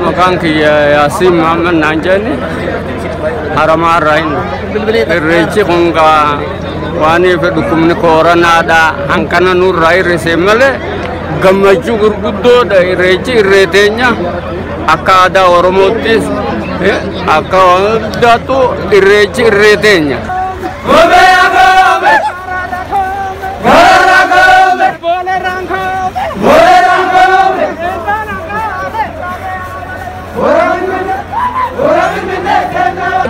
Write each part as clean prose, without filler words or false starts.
Makan Yasin Muhammad Nanjani Haramarain Irrechi Kunga Wani Fedukumni Korana da Ankana Nurai Resemale Gamaju Gurgudo da Irrechi Retenya Akada Oromotis Akada tu Irrechi Retenya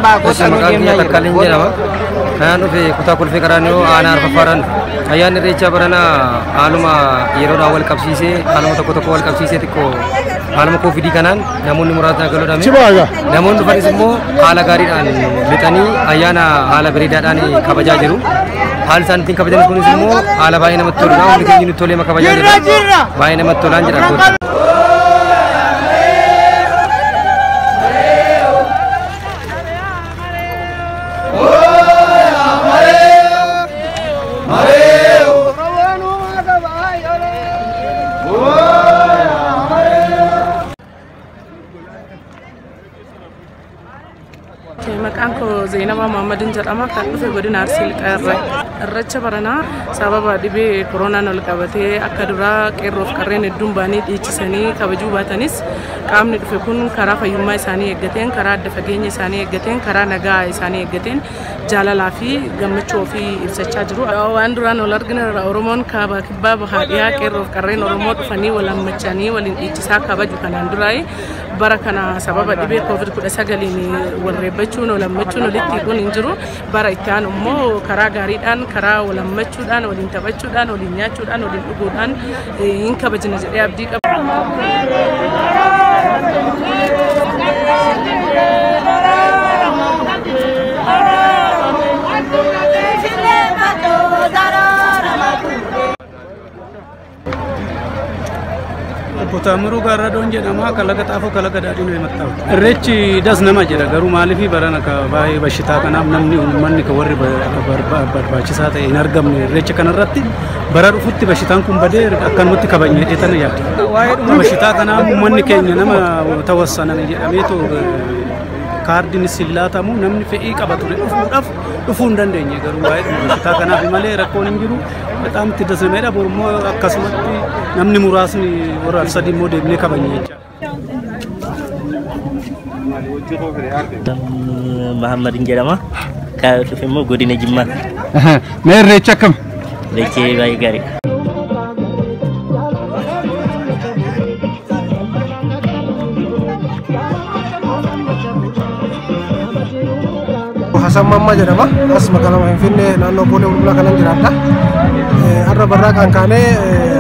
Bagus makanya terkalin jera anu fi kuta kul fikranu ana arfaran ayan recha barana aluma yero awal kapsise aluma to wal kapsise tiko aluma ko fidi kanan namun murata galo dami namun do farismo ala gari dan litani ayana ala berida dani kabaja jeru hal santing kabaja kun semua ala bayina matul na undi kini tole makabaja jeru bayina matulan jera Makanko Zainaba Muhammadin Jarama kan dhufe godina Arsil qarra irracha barana sababa dibe corona nol qabate akka dura qeerroof qarreen hedduun baanii dhiichisanii kabajuu baatanis qaamni dhufe kun karaa fayyummaa isaanii eeggateen karaa adda fageenya isaanii eeggateen karaa nagaa isaanii eeggateen jaalalaa fi gammachuu ofii ibsachaa jiru waan duraan ol argina Oromoon kaaba kibbaa bahaadhiyaa qeerroof qarreen Oromoo dhufanii walammachanii waliin dhiichisaa kabaju kanaan duraa'e bara kana sababa dhibee COVID-19 walreebbachuun walammachuun walitti kun hin jiru bara itti aanu immoo karaa gaariidhaan karaa walammachuudhaan waliin taphachuudhaan waliin nyaachuudhaan waliin dhuguudhaan hin kabajna jedhee abdii qaba. Kotamuru garra donje nama kalaga tafo kalaga dadi no mattaw irrechi das nama jira garu malifi barana ka baay bashita kana namni ummanni ka warri barbachisa ta in argamne irrechi kana ratti barar ufutti bashitan kun bade akkanutti kabanye etana yaatti bashita kana ummanni keenya nama tawassana jedhameeto kaardin sillatamu namni fe'ii qabatu dhufuu hin dandeenye garuu waa'ee bashita kanaaf malee rakkoon hin jiru በጣም ትደሰመዳ ቦርሞ አካስመት namni muraasni warra sadi immoo deebnee kabanye jecha Muhammad jedhama ka dhufe immoo godina Jimmaa mee irreecha akkam irreechi baay'ee gaarii Hasan Mamma jedhama as magaalaa Finfinnee naannoo Boolee Bulbulaa kanan jiraadha har'a barraa kan kaane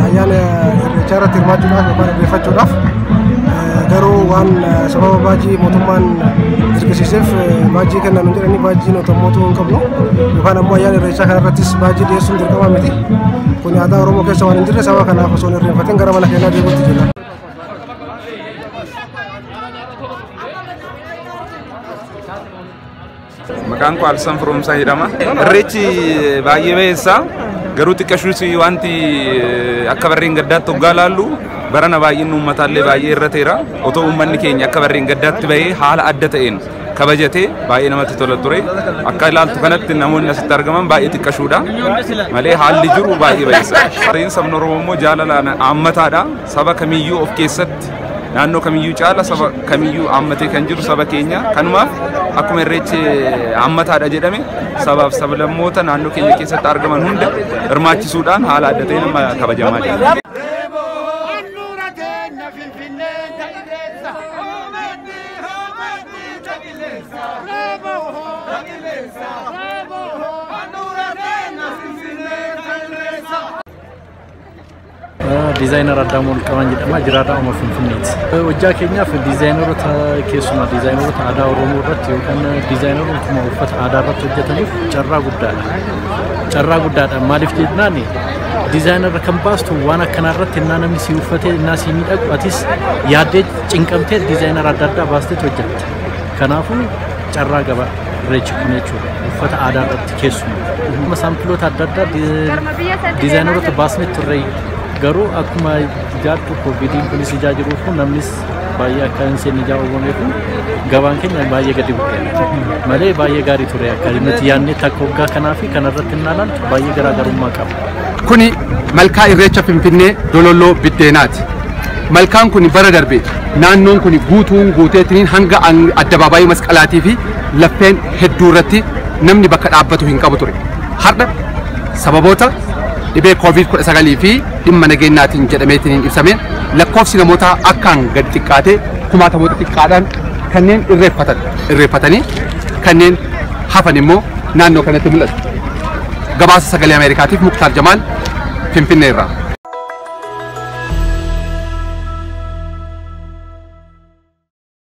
ayyaana irreechaa irratti hirmaachuudhaaf yookaan irreeffachuudhaaf garuu waan sababa baajii mootummaan dirqisiiseef baajii kennan hin jedhanii baajii mootummaa hin qabnu yookaan ammoo ayyaana irreechaa kana irrattis baajii dhiyeessuun dirqama miti kun aadaa Oromoo keessa waan hin jirre sababa kanaaf osoo hin irreeffatin gara mana keenyaa deebi'uutti jira. Maqaan koo Alsan Firoomsaa jedhama. Irreechi baay'ee beessa garuu xiqqashuus wanti akka barreen gaddaatti hoggaa laallu barana baay'inni uummataallee baay'ee irrateera. Otoo uummanni keenya akka barreen gaddaatti bahee haala adda ta'een kabajatee baay'ee namatti tola ture. Akka ilaaltu kanatti namoonni asitti argaman baay'ee xiqqashuudha malee haalli jiru baay'ee beessa. Barreen sabni Oromoo immoo jaalalaan haammataadha. Saba kamiyyuu of keessatti naannoo kamiyyuu caala saba kamiyyuu haammatee kan jiru saba keenya kanumaaf akkuma irreechi haammataadha jedhame sabaaf sablammoota naannoo keenya keessatti argaman hunda hirmaachisuudhaan haala adda ta'een amma kabajamaa jira. Designer Adamul kawan jedhama jiraata Umar Finfinneeti. Hojjaa keenyaaf dizaayineroota keessumaa dizaayineroota aadaa Oromoo irratti yookaan dizaayineroota uffata aadaa irratti hojjetaniif carraa guddaadha. Carraa guddaadha maaliif jennaan dizaayinerra kan baastu waan akkanaa irratti innaa namni si uffatee innaa si miidhagu atis yaaddee cinqamtee dizaayinera adda addaa baastee hojjetta. Kanaafuu carraa gaba irreechi kun jechuudha uffata aadaa irratti keessumaa. Saampiloota adda addaa diizaayineroota baasnee turre garuu akkuma jaartu koovidiin kunis ijaa jiruuf namnis baay'ee akka hin seenne ijaa uumamee kun gabaan keenya baay'ee gadi bu'eera malee baay'ee gaarii ture akka nuti yaadnee takka waggaa kanaa fi kanarratti ilaalan baay'ee garaagarummaa qaba. Kuni malkaa irreecha Finfinnee Dololoo Biddeenaati. Malkaan kun bara darbe naannoon kun guuteetiin hanga addabaabaayii masqalaatii fi laffeen hedduu irratti namni bakka dhaabbatu hin qabu ture. Har'a sababoota dhibee COVID-19 fi dhimma nageenyaatiin jedhameetiin ibsameen lakkoofsi namoota akkaan gadi xiqqaatee kumaatamoota xiqqaadhaan kanneen irreeffatanii kanneen hafan immoo naannoo kanatti mul'atu. Gabaasa Sagalee Ameerikaatiif Muktaar Jamaal Finfinneerraa.